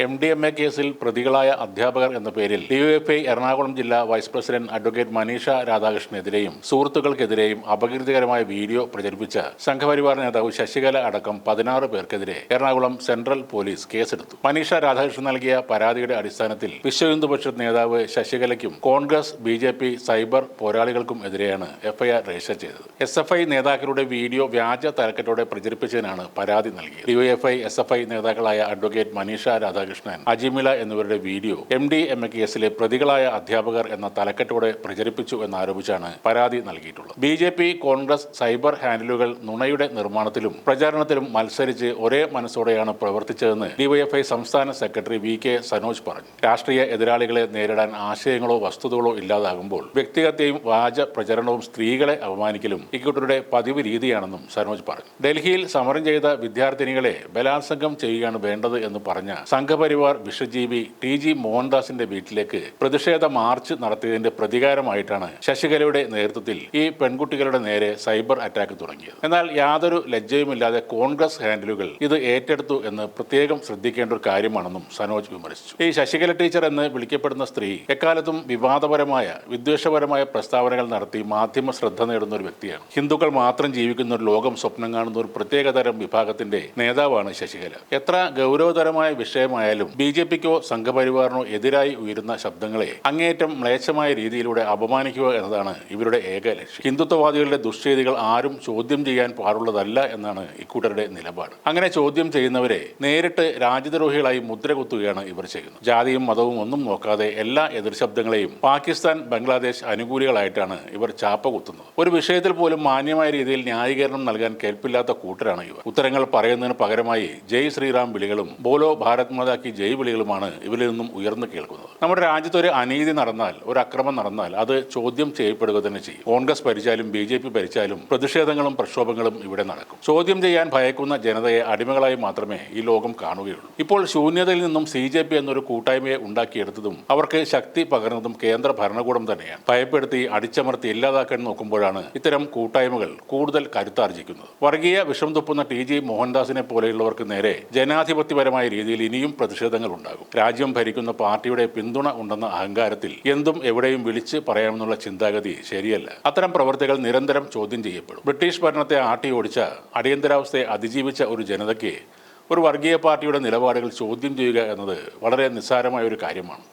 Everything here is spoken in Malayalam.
MDMA കേസിൽ പ്രതികളായ അധ്യാപകർ എന്ന പേരിൽ DYFI എറണാകുളം ജില്ലാ വൈസ് പ്രസിഡന്റ് അഡ്വക്കേറ്റ് മനീഷ രാധാകൃഷ്ണനെതിരെയും സുഹൃത്തുക്കൾക്കെതിരെയും അപകീർത്തികരമായ വീഡിയോ പ്രചരിപ്പിച്ച സംഘപരിവാർ നേതാവ് ശശികല അടക്കം 16 പേർക്കെതിരെ എറണാകുളം സെൻട്രൽ പോലീസ് കേസെടുത്തു. മനീഷ രാധാകൃഷ്ണൻ നൽകിയ പരാതിയുടെ അടിസ്ഥാനത്തിൽ വിശ്വ ഹിന്ദു പരിഷത്ത് നേതാവ് ശശികലയ്ക്കും കോൺഗ്രസ്, BJP, സൈബർ പോരാളികൾക്കും എതിരെയാണ് FIR രജിസ്റ്റർ ചെയ്തത്. SFI നേതാക്കളുടെ വീഡിയോ വ്യാജ തലക്കെട്ടോടെ പ്രചരിപ്പിച്ചതിനാണ് പരാതി നൽകിയത്. DYFI, SFI നേതാക്കളായ അഡ്വക്കേറ്റ് മനീഷ രാധാകൃഷ്ണൻ, അജിമില എന്നിവരുടെ വീഡിയോ MDMA കേസിലെ പ്രതികളായ അധ്യാപകർ എന്ന തലക്കെട്ടോടെ പ്രചരിപ്പിച്ചു എന്നാരോപിച്ചാണ് പരാതി നൽകിയിട്ടുള്ളത്. BJP, കോൺഗ്രസ്, സൈബർ ഹാൻഡിലുകൾ നുണയുടെ നിർമ്മാണത്തിലും പ്രചാരണത്തിലും മത്സരിച്ച് ഒരേ മനസ്സോടെയാണ് പ്രവർത്തിച്ചതെന്ന് DYFI സംസ്ഥാന സെക്രട്ടറി VK സനോജ് പറഞ്ഞു. രാഷ്ട്രീയ എതിരാളികളെ നേരിടാൻ ആശയങ്ങളോ വസ്തുതകളോ ഇല്ലാതാകുമ്പോൾ വ്യക്തിഹത്യയും വ്യാജ പ്രചരണവും സ്ത്രീകളെ അപമാനിക്കലും ഇക്കൂട്ടരുടെ പതിവ് രീതിയാണെന്നും സനോജ് പറഞ്ഞു. ഡൽഹിയിൽ സമരം ചെയ്ത വിദ്യാർത്ഥിനികളെ ബലാത്സംഗം ചെയ്യുകയാണ് വേണ്ടത് എന്ന് പറഞ്ഞ സംഘപരിവാർ വിശ്വജീവി TG മോഹൻദാസിന്റെ വീട്ടിലേക്ക് പ്രതിഷേധ മാർച്ച് നടത്തിയതിന്റെ പ്രതികാരമായിട്ടാണ് ശശികലയുടെ നേതൃത്വത്തിൽ ഈ പെൺകുട്ടികളുടെ നേരെ സൈബർ അറ്റാക്ക് തുടങ്ങിയത്. എന്നാൽ യാതൊരു ലജ്ജയുമില്ലാതെ കോൺഗ്രസ് ഹാൻഡിലുകൾ ഇത് ഏറ്റെടുത്തു എന്ന് പ്രത്യേകം ശ്രദ്ധിക്കേണ്ട ഒരു കാര്യമാണെന്നും സനോജ് വിമർശിച്ചു. ഈ ശശികല ടീച്ചർ എന്ന് വിളിക്കപ്പെടുന്ന സ്ത്രീ എക്കാലത്തും വിവാദപരമായ, വിദ്വേഷപരമായ പ്രസ്താവനകൾ നടത്തി മാധ്യമ ശ്രദ്ധ നേടുന്ന ഒരു വ്യക്തിയാണ്. ഹിന്ദുക്കൾ മാത്രം ജീവിക്കുന്ന ഒരു ലോകം സ്വപ്നം കാണുന്ന ഒരു പ്രത്യേകതരം വിഭാഗത്തിന്റെ നേതാവാണ് ശശികല. എത്ര ഗൗരവതരമായ വിഷയമായാലും BJPക്കോ സംഘപരിവാറിനോ എതിരായി ഉയരുന്ന ശബ്ദങ്ങളെ അങ്ങേയറ്റം മ്ലേച്ഛമായ രീതിയിലൂടെ അപമാനിക്കുക എന്നതാണ് ഇവരുടെ ഏക ലക്ഷ്യം. ഹിന്ദുത്വവാദികളുടെ ദുഷ്ചെയ്തികൾ ആരും ചോദ്യം ചെയ്യാൻ പാടുള്ളതല്ല എന്നാണ് ഇക്കൂട്ടരുടെ നിലപാട്. അങ്ങനെ ചോദ്യം ചെയ്യുന്നവരെ നേരിട്ട് രാജ്യദ്രോഹികളായി മുദ്ര കുത്തുകയാണ് ഇവർ ചെയ്യുന്നത്. ജാതിയും മതവും ഒന്നും നോക്കാതെ എല്ലാ എതിർശബ്ദങ്ങളെയും പാകിസ്ഥാൻ, ബംഗ്ലാദേശ് അനുകൂലികളായിട്ടാണ് ഇവർ ചാപ്പ കുത്തുന്നത്. ഒരു വിഷയത്തിൽ പോലും മാന്യമായ രീതിയിൽ ന്യായീകരണം നൽകാൻ കേൾപ്പില്ലാത്ത കൂട്ടരാണ് ഇവർ. ഉത്തരങ്ങൾ പറയുന്നതിന് പകരമായി ജയ് ശ്രീറാം വിളികളും ബോലോ ഭാരത് മാതാ കി ജയ് വിളികളുമാണ് ഇവരിൽ നിന്നും ഉയർന്നു കേൾക്കുന്നത്. നമ്മുടെ രാജ്യത്ത് ഒരു അനീതി നടന്നാൽ, ഒരു അക്രമം നടന്നാൽ അത് ചോദ്യം ചെയ്യപ്പെടുക തന്നെ ചെയ്യും. കോൺഗ്രസ് ഭരിച്ചാലും BJP ഭരിച്ചാലും പ്രതിഷേധങ്ങളും പ്രക്ഷോഭങ്ങളും ഇവിടെ നടക്കും. ചോദ്യം ചെയ്യാൻ ഭയക്കുന്ന ജനതയെ അടിമകളായി മാത്രമേ ഈ ലോകം കാണുകയുള്ളൂ. ഇപ്പോൾ ശൂന്യതയിൽ നിന്നും CJP എന്നൊരു കൂട്ടായ്മയെ ഉണ്ടാക്കിയെടുത്തതും അവർക്ക് ശക്തി പകർന്നതും കേന്ദ്ര ഭരണകൂടം തന്നെയാണ്. ഭയപ്പെടുത്തി, അടിച്ചമർത്തി ഇല്ലാതാക്കാൻ നോക്കുമ്പോഴാണ് ഇത്തരം കൂട്ടായ്മകൾ കൂടുതൽ കരുത്താർജിക്കുന്നത്. വർഗീയ വിഷം തുപ്പുന്ന TG മോഹൻദാസിനെ പോലെയുള്ളവർക്ക് നേരെ ജനാധിപത്യപരമായ രീതിയിൽ ഇനിയും പ്രതിഷേധങ്ങൾ ഉണ്ടാകും. രാജ്യം ഭരിക്കുന്ന പാർട്ടിയുടെ പിന്തുണ ഉണ്ടെന്ന അഹങ്കാരത്തിൽ എന്തും എവിടെയും വിളിച്ച് പറയാമെന്നുള്ള ചിന്താഗതി ശരിയല്ല. അത്തരം പ്രവർത്തികൾ നിരന്തരം ചോദ്യം ചെയ്യപ്പെടും. ബ്രിട്ടീഷ് ഭരണത്തെ ആട്ടിയോടിച്ച, അടിയന്തരാവസ്ഥയെ അതിജീവിച്ച ഒരു ജനതയ്ക്ക് ഒരു വർഗീയ പാർട്ടിയുടെ നിലപാടുകൾ ചോദ്യം ചെയ്യുക എന്നത് വളരെ നിസ്സാരമായ ഒരു കാര്യമാണ്.